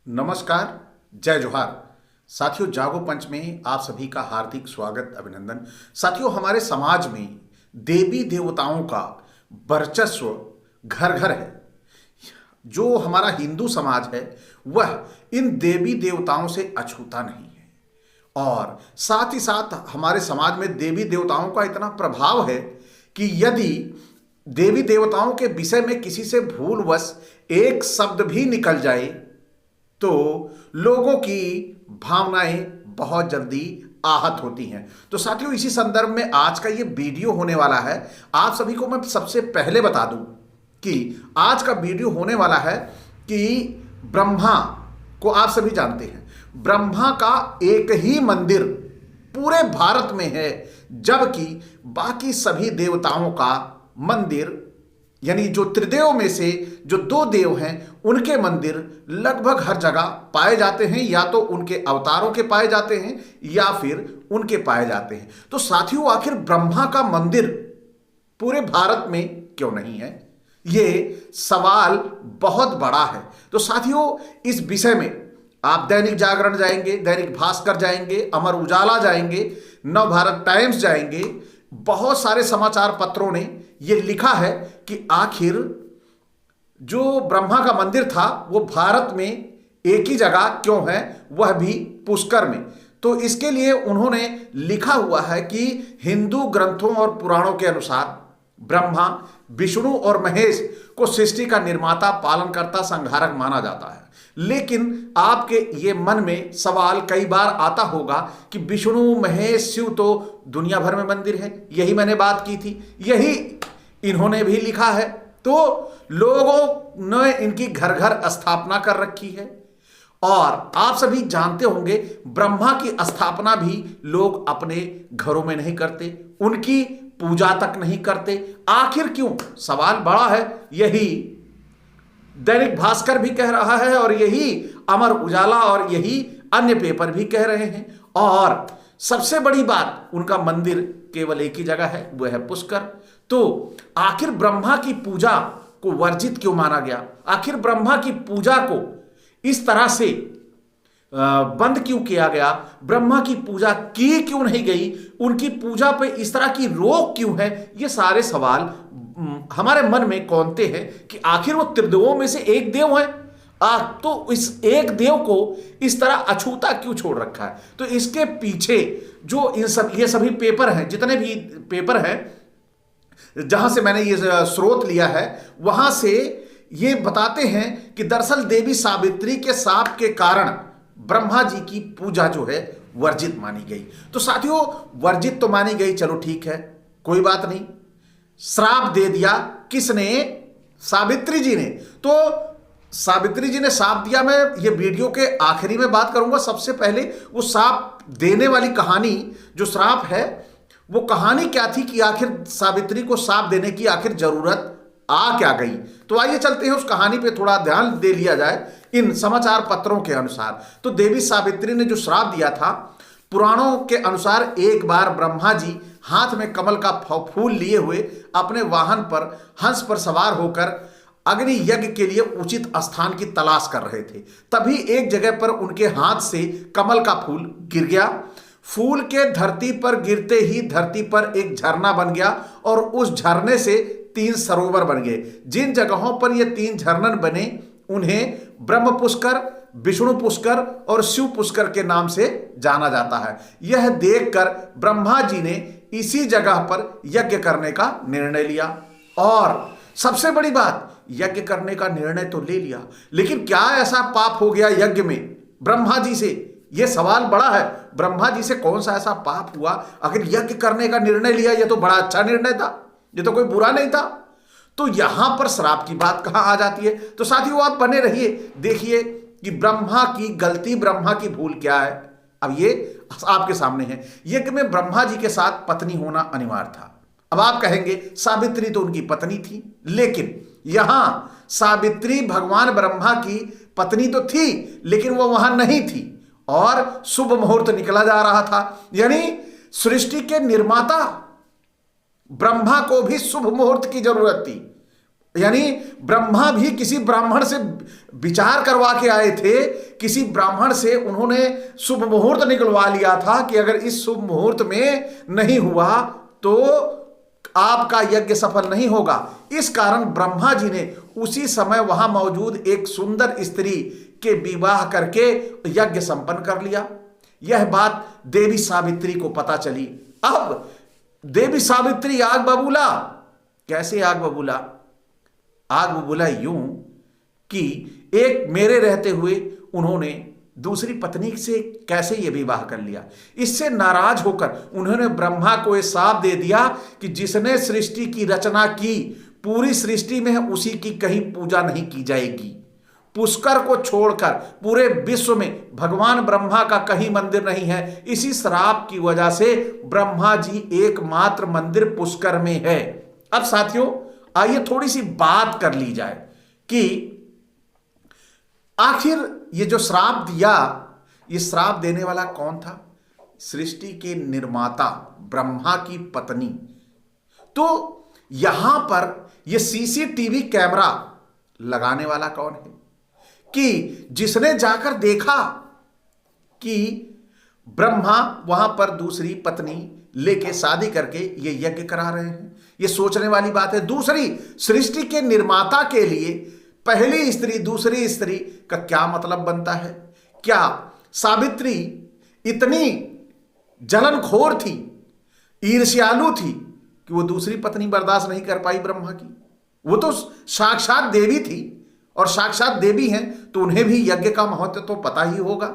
नमस्कार, जय जोहार। साथियों, जागो पंच में आप सभी का हार्दिक स्वागत, अभिनंदन। साथियों, हमारे समाज में देवी देवताओं का वर्चस्व घर घर है। जो हमारा हिंदू समाज है वह इन देवी देवताओं से अछूता नहीं है, और साथ ही साथ हमारे समाज में देवी देवताओं का इतना प्रभाव है कि यदि देवी देवताओं के विषय में किसी से भूलवश एक शब्द भी निकल जाए तो लोगों की भावनाएं बहुत जल्दी आहत होती हैं। तो साथियों, इसी संदर्भ में आज का ये वीडियो होने वाला है। आप सभी को मैं सबसे पहले बता दूं कि आज का वीडियो होने वाला है कि ब्रह्मा को आप सभी जानते हैं। ब्रह्मा का एक ही मंदिर पूरे भारत में है, जबकि बाकी सभी देवताओं का मंदिर, यानी जो त्रिदेव में से जो दो देव हैं उनके मंदिर लगभग हर जगह पाए जाते हैं, या तो उनके अवतारों के पाए जाते हैं या फिर उनके पाए जाते हैं। तो साथियों, आखिर ब्रह्मा का मंदिर पूरे भारत में क्यों नहीं है, ये सवाल बहुत बड़ा है। तो साथियों, इस विषय में आप दैनिक जागरण जाएंगे, दैनिक भास्कर जाएंगे, अमर उजाला जाएंगे, नव भारत टाइम्स जाएंगे, बहुत सारे समाचार पत्रों ने यह लिखा है कि आखिर जो ब्रह्मा का मंदिर था वो भारत में एक ही जगह क्यों है, वह भी पुष्कर में। तो इसके लिए उन्होंने लिखा हुआ है कि हिंदू ग्रंथों और पुराणों के अनुसार ब्रह्मा, विष्णु और महेश को सृष्टि का निर्माता, पालनकर्ता, संहारक माना जाता है। लेकिन आपके ये मन में सवाल कई बार आता होगा कि विष्णु, महेश, शिव तो दुनिया भर में मंदिर है। यही मैंने बात की थी, यही इन्होंने भी लिखा है। तो लोगों ने इनकी घर घर स्थापना कर रखी है, और आप सभी जानते होंगे ब्रह्मा की स्थापना भी लोग अपने घरों में नहीं करते, उनकी पूजा तक नहीं करते। आखिर क्यों? सवाल बड़ा है। यही दैनिक भास्कर भी कह रहा है, और यही अमर उजाला और यही अन्य पेपर भी कह रहे हैं। और सबसे बड़ी बात, उनका मंदिर केवल एक ही जगह है, वह है पुष्कर। तो आखिर ब्रह्मा की पूजा को वर्जित क्यों माना गया? आखिर ब्रह्मा की पूजा को इस तरह से बंद क्यों किया गया? ब्रह्मा की पूजा की क्यों नहीं गई? उनकी पूजा पे इस तरह की रोक क्यों है? ये सारे सवाल हमारे मन में कौनते हैं कि आखिर वो त्रिदेवों में से एक देव है, तो इस एक देव को इस तरह अछूता क्यों छोड़ रखा है? तो इसके पीछे जो ये सभी पेपर हैं, जितने भी पेपर हैं जहां से मैंने ये स्रोत लिया है, वहां से ये बताते हैं कि दरअसल देवी सावित्री के शाप के कारण ब्रह्मा जी की पूजा जो है वर्जित मानी गई। तो साथियों, वर्जित तो मानी गई, चलो ठीक है, कोई बात नहीं। श्राप दे दिया किसने? सावित्री जी ने। तो सावित्री जी ने श्राप दिया। मैं ये वीडियो के आखिरी में बात करूंगा। सबसे पहले वो श्राप देने वाली कहानी, जो श्राप है, वो कहानी क्या थी कि आखिर सावित्री को श्राप देने की आखिर जरूरत आ क्या गई। तो आइए चलते हैं उस कहानी पे, थोड़ा ध्यान दे लिया जाए। इन समाचार पत्रों के अनुसार तो देवी सावित्री ने जो श्राप दिया था, पुराणों के अनुसार एक बार ब्रह्मा जी हाथ में कमल का फूल लिए हुए अपने वाहन पर, हंस पर सवार होकर अग्नि यज्ञ के लिए उचित स्थान की तलाश कर रहे थे। तभी एक जगह पर उनके हाथ से कमल का फूल गिर गया। फूल के धरती पर गिरते ही धरती पर एक झरना बन गया, और उस झरने से 3 सरोवर बन गए। जिन जगहों पर ये 3 झरनन बने उन्हें ब्रह्म पुष्कर, विष्णु पुष्कर और शिव पुष्कर के नाम से जाना जाता है। यह देखकर ब्रह्मा जी ने इसी जगह पर यज्ञ करने का निर्णय लिया। और सबसे बड़ी बात, यज्ञ करने का निर्णय तो ले लिया, लेकिन क्या ऐसा पाप हो गया यज्ञ में ब्रह्मा जी से? यह सवाल बड़ा है। ब्रह्मा जी से कौन सा ऐसा पाप हुआ? आखिर यज्ञ करने का निर्णय लिया, यह तो बड़ा अच्छा निर्णय था, यह तो कोई बुरा नहीं था। तो यहां पर श्राप की बात कहां आ जाती है? तो साथियों, आप बने रहिए, देखिए कि ब्रह्मा की गलती, ब्रह्मा की भूल क्या है। अब ये आपके सामने है। यज्ञ में ब्रह्मा जी के साथ पत्नी होना अनिवार्य था। अब आप कहेंगे सावित्री तो उनकी पत्नी थी, लेकिन यहां सावित्री भगवान ब्रह्मा की पत्नी तो थी, लेकिन वो वहां नहीं थी, और शुभ मुहूर्त निकला जा रहा था। यानी सृष्टि के निर्माता ब्रह्मा को भी शुभ मुहूर्त की जरूरत थी। यानी ब्रह्मा भी किसी ब्राह्मण से विचार करवा के आए थे, किसी ब्राह्मण से उन्होंने शुभ मुहूर्त निकलवा लिया था कि अगर इस शुभ मुहूर्त में नहीं हुआ तो आपका यज्ञ सफल नहीं होगा। इस कारण ब्रह्मा जी ने उसी समय वहां मौजूद एक सुंदर स्त्री के विवाह करके यज्ञ संपन्न कर लिया। यह बात देवी सावित्री को पता चली। अब देवी सावित्री आग बबूला। कैसे आग बबूला? आग बबूला यूं कि एक मेरे रहते हुए उन्होंने दूसरी पत्नी से कैसे यह विवाह कर लिया। इससे नाराज होकर उन्होंने ब्रह्मा को यह शाप दे दिया कि जिसने सृष्टि की रचना की, पूरी सृष्टि में उसी की कहीं पूजा नहीं की जाएगी। पुष्कर को छोड़कर पूरे विश्व में भगवान ब्रह्मा का कहीं मंदिर नहीं है। इसी श्राप की वजह से ब्रह्मा जी एकमात्र मंदिर पुष्कर में है। अब साथियों, आइए थोड़ी सी बात कर ली जाए कि आखिर ये जो श्राप दिया, ये श्राप देने वाला कौन था? सृष्टि के निर्माता ब्रह्मा की पत्नी। तो यहां पर ये सीसीटीवी कैमरा लगाने वाला कौन है कि जिसने जाकर देखा कि ब्रह्मा वहां पर दूसरी पत्नी लेके शादी करके ये यज्ञ करा रहे हैं। ये सोचने वाली बात है। दूसरी, सृष्टि के निर्माता के लिए पहली स्त्री दूसरी स्त्री का क्या मतलब बनता है? क्या सावित्री इतनी जलनखोर थी, ईर्ष्यालु थी कि वो दूसरी पत्नी बर्दाश्त नहीं कर पाई ब्रह्मा की? वो तो साक्षात देवी थी, और साक्षात देवी हैं तो उन्हें भी यज्ञ का महत्व तो पता ही होगा।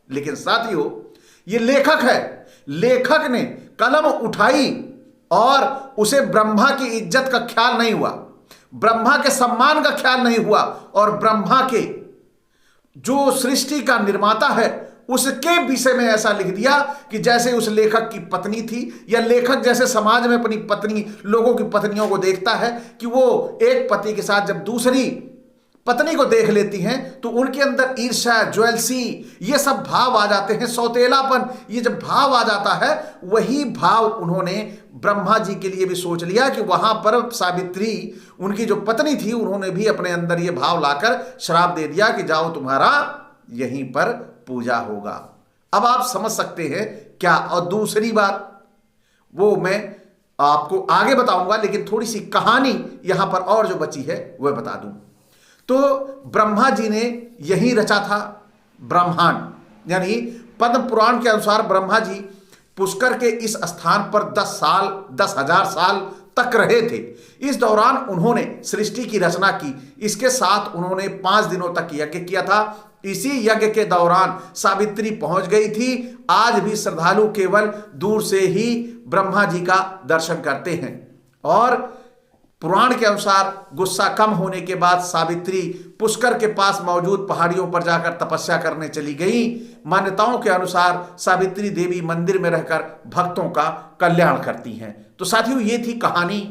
लेकिन साथियों, ये लेखक है, लेखक ने कलम उठाई और उसे ब्रह्मा की इज्जत का ख्याल नहीं हुआ, ब्रह्मा के सम्मान का ख्याल नहीं हुआ, और ब्रह्मा के जो सृष्टि का निर्माता है उसके विषय में ऐसा लिख दिया कि जैसे उस लेखक की पत्नी थी, या लेखक जैसे समाज में अपनी पत्नी, लोगों की पत्नियों को देखता है कि वो एक पति के साथ जब दूसरी पत्नी को देख लेती हैं तो उनके अंदर ईर्ष्या, ज्वेलसी, ये सब भाव आ जाते हैं, सौतेलापन, ये जब भाव आ जाता है, वही भाव उन्होंने ब्रह्मा जी के लिए भी सोच लिया कि वहां पर सावित्री उनकी जो पत्नी थी, उन्होंने भी अपने अंदर ये भाव लाकर श्राप दे दिया कि जाओ तुम्हारा यहीं पर पूजा होगा। अब आप समझ सकते हैं क्या? और दूसरी बात वो मैं आपको आगे बताऊंगा, लेकिन थोड़ी सी कहानी यहां पर और जो बची है वह बता दूं। तो ब्रह्मा जी ने यही रचा था ब्रह्मांड। यानी पद्म पुराण के अनुसार ब्रह्मा जी पुष्कर के इस स्थान पर 10,000 साल तक रहे थे। इस दौरान उन्होंने सृष्टि की रचना की। इसके साथ उन्होंने 5 दिनों तक यज्ञ किया था। इसी यज्ञ के दौरान सावित्री पहुंच गई थी। आज भी श्रद्धालु केवल दूर से ही ब्रह्मा जी का दर्शन करते हैं। और पुराण के अनुसार गुस्सा कम होने के बाद सावित्री पुष्कर के पास मौजूद पहाड़ियों पर जाकर तपस्या करने चली गई। मान्यताओं के अनुसार सावित्री देवी मंदिर में रहकर भक्तों का कल्याण करती हैं। तो साथियों, ये थी कहानी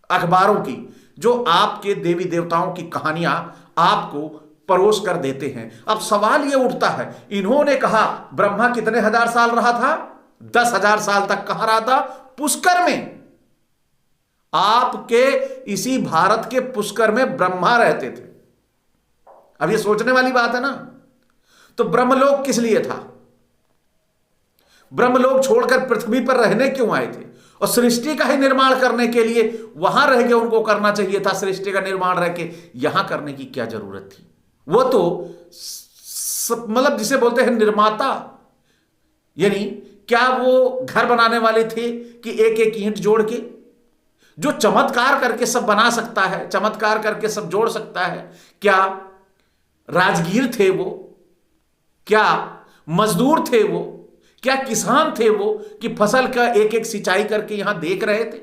अखबारों की, जो आपके देवी देवताओं की कहानियां आपको परोस कर देते हैं। अब सवाल यह उठता है, इन्होंने कहा ब्रह्मा कितने हजार साल रहा था? 10,000 साल तक कहां रहा था? पुष्कर में। आपके इसी भारत के पुष्कर में ब्रह्मा रहते थे। अब ये सोचने वाली बात है ना। तो ब्रह्मलोक किस लिए था? ब्रह्मलोक छोड़कर पृथ्वी पर रहने क्यों आए थे? और सृष्टि का ही निर्माण करने के लिए वहां रह के उनको करना चाहिए था। सृष्टि का निर्माण रह के यहां करने की क्या जरूरत थी? वो तो मतलब जिसे बोलते हैं निर्माता, यानी क्या वो घर बनाने वाले थे कि एक एक ईंट जोड़ के? जो चमत्कार करके सब बना सकता है, चमत्कार करके सब जोड़ सकता है, क्या राजगीर थे वो? क्या मजदूर थे वो? क्या किसान थे वो कि फसल का एक एक सिंचाई करके यहां देख रहे थे?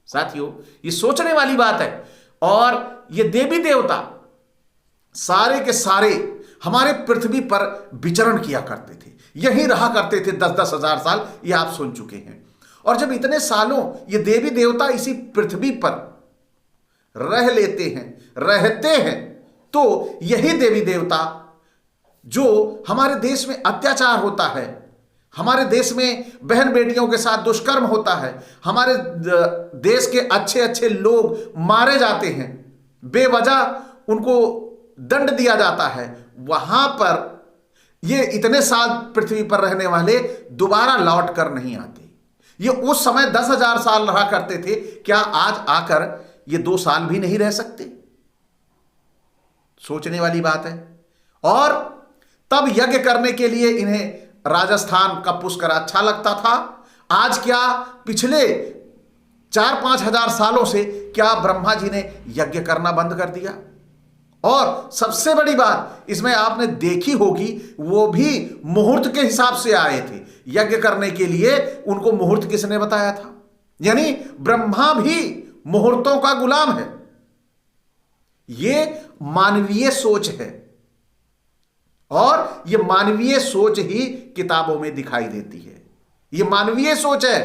साथियों, ये सोचने वाली बात है। और ये देवी देवता सारे के सारे हमारे पृथ्वी पर विचरण किया करते थे, यहीं रहा करते थे 10-10 हजार साल। ये आप सुन चुके हैं। और जब इतने सालों ये देवी देवता इसी पृथ्वी पर रह लेते हैं, रहते हैं, तो यही देवी देवता जो हमारे देश में अत्याचार होता है, हमारे देश में बहन बेटियों के साथ दुष्कर्म होता है, हमारे देश के अच्छे अच्छे लोग मारे जाते हैं, बेवजह उनको दंड दिया जाता है, वहां पर ये इतने साल पृथ्वी पर रहने वाले दोबारा लौट कर नहीं आते। ये उस समय 10,000 साल रहा करते थे, क्या आज आकर ये 2 साल भी नहीं रह सकते? सोचने वाली बात है। और तब यज्ञ करने के लिए इन्हें राजस्थान का पुष्कर अच्छा लगता था। आज क्या पिछले 4-5 हजार सालों से क्या ब्रह्मा जी ने यज्ञ करना बंद कर दिया? और सबसे बड़ी बात इसमें आपने देखी होगी, वो भी मुहूर्त के हिसाब से आए थे यज्ञ करने के लिए। उनको मुहूर्त किसने बताया था? यानी ब्रह्मा भी मुहूर्तों का गुलाम है। ये मानवीय सोच है और ये मानवीय सोच ही किताबों में दिखाई देती है। ये मानवीय सोच है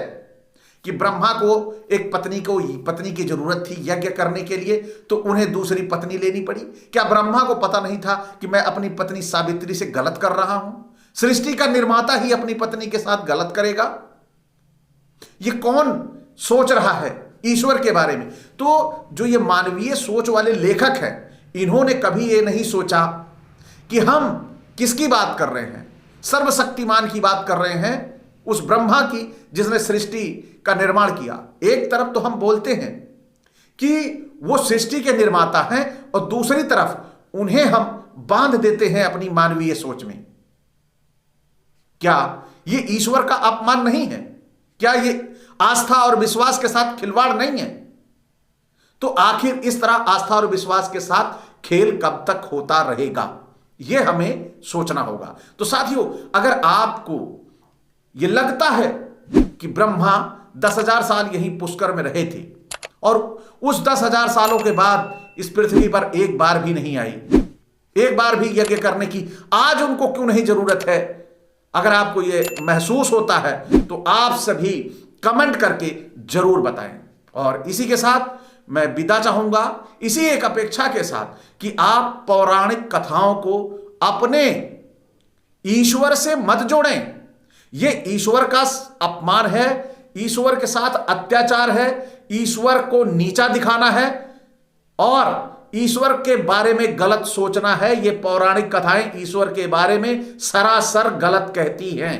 कि ब्रह्मा को एक पत्नी की जरूरत थी यज्ञ करने के लिए, तो उन्हें दूसरी पत्नी लेनी पड़ी। क्या ब्रह्मा को पता नहीं था कि मैं अपनी पत्नी सावित्री से गलत कर रहा हूं? सृष्टि का निर्माता ही अपनी पत्नी के साथ गलत करेगा? ये कौन सोच रहा है ईश्वर के बारे में? तो जो ये मानवीय सोच वाले लेखक हैं, इन्होंने कभी ये नहीं सोचा कि हम किसकी बात कर रहे हैं, सर्वशक्तिमान की बात कर रहे हैं, उस ब्रह्मा की जिसने सृष्टि का निर्माण किया। एक तरफ तो हम बोलते हैं कि वो सृष्टि के निर्माता हैं और दूसरी तरफ उन्हें हम बांध देते हैं अपनी मानवीय सोच में। क्या ये ईश्वर का अपमान नहीं है? क्या ये आस्था और विश्वास के साथ खिलवाड़ नहीं है? तो आखिर इस तरह आस्था और विश्वास के साथ खेल कब तक होता रहेगा, यह हमें सोचना होगा। तो साथियों, अगर आपको यह लगता है कि ब्रह्मा 10,000 साल यहीं पुष्कर में रहे थे और उस 10,000 सालों के बाद इस पृथ्वी पर एक बार भी नहीं आई, एक बार भी यज्ञ करने की आज उनको क्यों नहीं जरूरत है, अगर आपको यह महसूस होता है तो आप सभी कमेंट करके जरूर बताएं। और इसी के साथ मैं विदा चाहूंगा, इसी एक अपेक्षा के साथ कि आप पौराणिक कथाओं को अपने ईश्वर से मत जोड़ें। यह ईश्वर का अपमान है, ईश्वर के साथ अत्याचार है, ईश्वर को नीचा दिखाना है और ईश्वर के बारे में गलत सोचना है। ये पौराणिक कथाएं ईश्वर के बारे में सरासर गलत कहती हैं।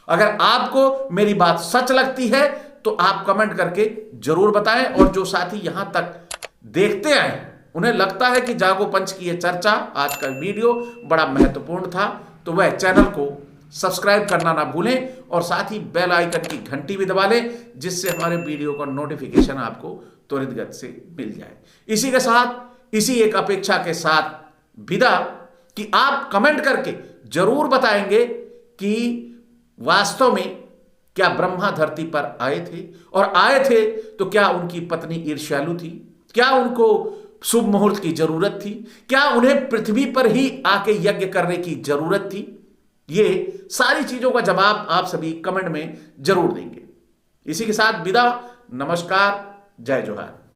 अगर आपको मेरी बात सच लगती है तो आप कमेंट करके जरूर बताएं। और जो साथी यहां तक देखते आए, उन्हें लगता है कि जागो पंच की यह चर्चा, आज का वीडियो बड़ा महत्वपूर्ण था, तो वह चैनल को सब्सक्राइब करना ना भूलें और साथ ही बेल आइकन की घंटी भी दबा लें, जिससे हमारे वीडियो का नोटिफिकेशन आपको त्वरित गति से मिल जाए। इसी के साथ, इसी एक अपेक्षा के साथ विदा कि आप कमेंट करके जरूर बताएंगे कि वास्तव में क्या ब्रह्मा धरती पर आए थे, और आए थे तो क्या उनकी पत्नी ईर्ष्यालु थी? क्या उनको शुभ मुहूर्त की जरूरत थी? क्या उन्हें पृथ्वी पर ही आके यज्ञ करने की जरूरत थी? ये सारी चीजों का जवाब आप सभी कमेंट में जरूर देंगे। इसी के साथ विदा, नमस्कार, जय जोहार।